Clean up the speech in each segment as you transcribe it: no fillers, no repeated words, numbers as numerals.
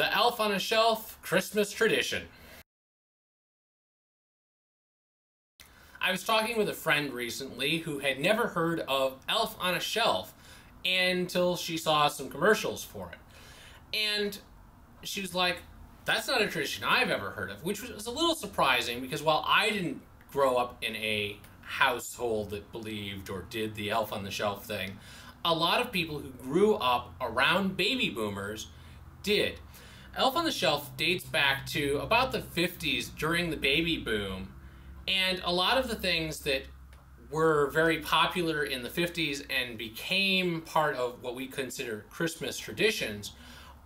The Elf on a Shelf Christmas Tradition. I was talking with a friend recently who had never heard of Elf on a Shelf until she saw some commercials for it. And she was like, that's not a tradition I've ever heard of, which was a little surprising because while I didn't grow up in a household that believed or did the Elf on the Shelf thing, a lot of people who grew up around baby boomers did. Elf on the Shelf dates back to about the 50s during the baby boom, and a lot of the things that were very popular in the 50s and became part of what we consider Christmas traditions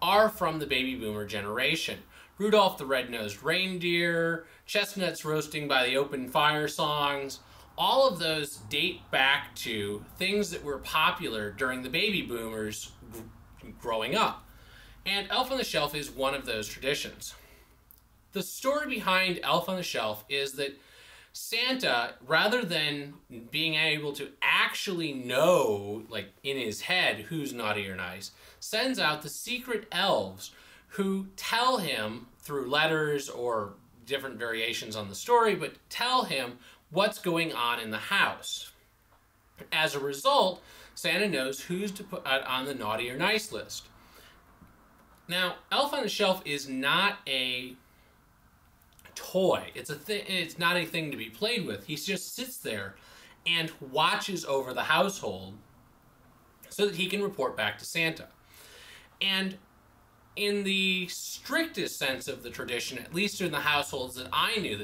are from the baby boomer generation. Rudolph the Red-Nosed Reindeer, chestnuts roasting by the open fire songs, all of those date back to things that were popular during the baby boomers growing up. And Elf on the Shelf is one of those traditions. The story behind Elf on the Shelf is that Santa, rather than being able to actually know, like in his head, who's naughty or nice, sends out the secret elves who tell him through letters or different variations on the story, but tell him what's going on in the house. As a result, Santa knows who's to put on the naughty or nice list. Now, Elf on the Shelf is not a toy. It's not a thing to be played with. He just sits there and watches over the household so that he can report back to Santa. And in the strictest sense of the tradition, at least in the households that I knew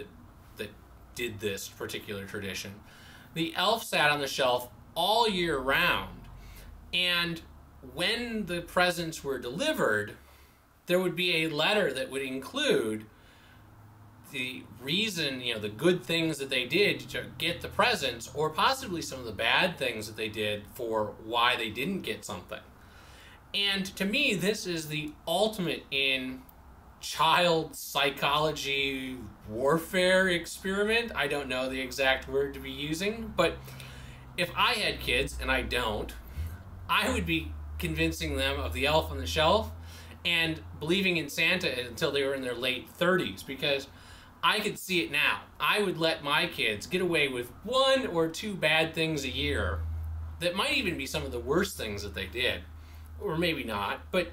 that did this particular tradition, the elf sat on the shelf all year round, and when the presents were delivered, there would be a letter that would include the reason, the good things that they did to get the presents, or possibly some of the bad things that they did for why they didn't get something. And to me, this is the ultimate in child psychology warfare experiment. I don't know the exact word to be using, but if I had kids, and I don't, I would be convincing them of the Elf on the Shelf and believing in Santa until they were in their late 30s, because I could see it now. I would let my kids get away with 1 or 2 bad things a year that might even be some of the worst things that they did, or maybe not, but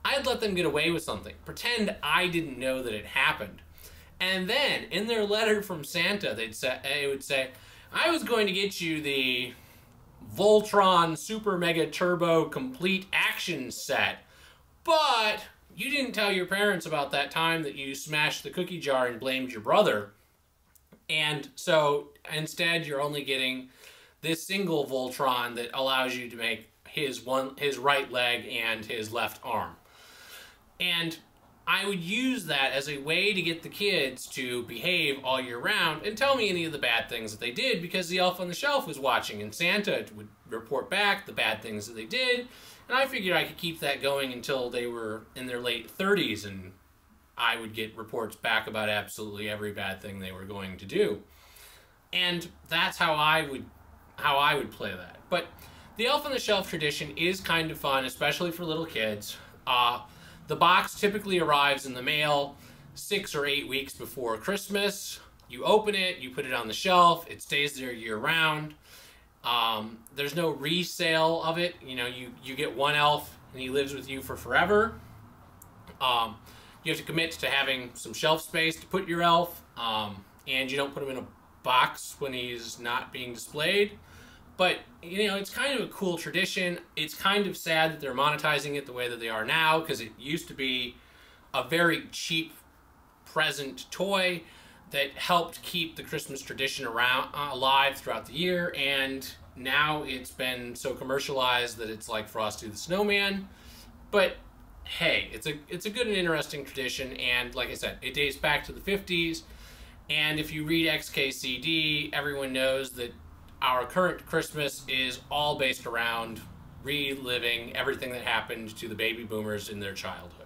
I'd let them get away with something. Pretend I didn't know that it happened. And then, in their letter from Santa, it would say, I was going to get you the Voltron Super Mega Turbo Complete Action Set, but you didn't tell your parents about that time that you smashed the cookie jar and blamed your brother. And so instead you're only getting this single Voltron that allows you to make his right leg and his left arm. And I would use that as a way to get the kids to behave all year round and tell me any of the bad things that they did, because the Elf on the Shelf was watching and Santa would report back the bad things that they did. And I figured I could keep that going until they were in their late 30s, and I would get reports back about absolutely every bad thing they were going to do. And that's how I would play that. But the Elf on the Shelf tradition is kind of fun, especially for little kids. The box typically arrives in the mail 6 or 8 weeks before Christmas. You open it, you put it on the shelf, it stays there year round. There's no resale of it. You get one elf and he lives with you for forever. You have to commit to having some shelf space to put your elf, and you don't put him in a box when he's not being displayed. But, it's kind of a cool tradition. It's kind of sad that they're monetizing it the way that they are now, because it used to be a very cheap present toy that helped keep the Christmas tradition alive throughout the year, and now it's been so commercialized that it's like Frosty the Snowman. But hey, it's a good and interesting tradition, and like I said, it dates back to the 50s, and if you read XKCD, everyone knows that our current Christmas is all based around reliving everything that happened to the baby boomers in their childhood.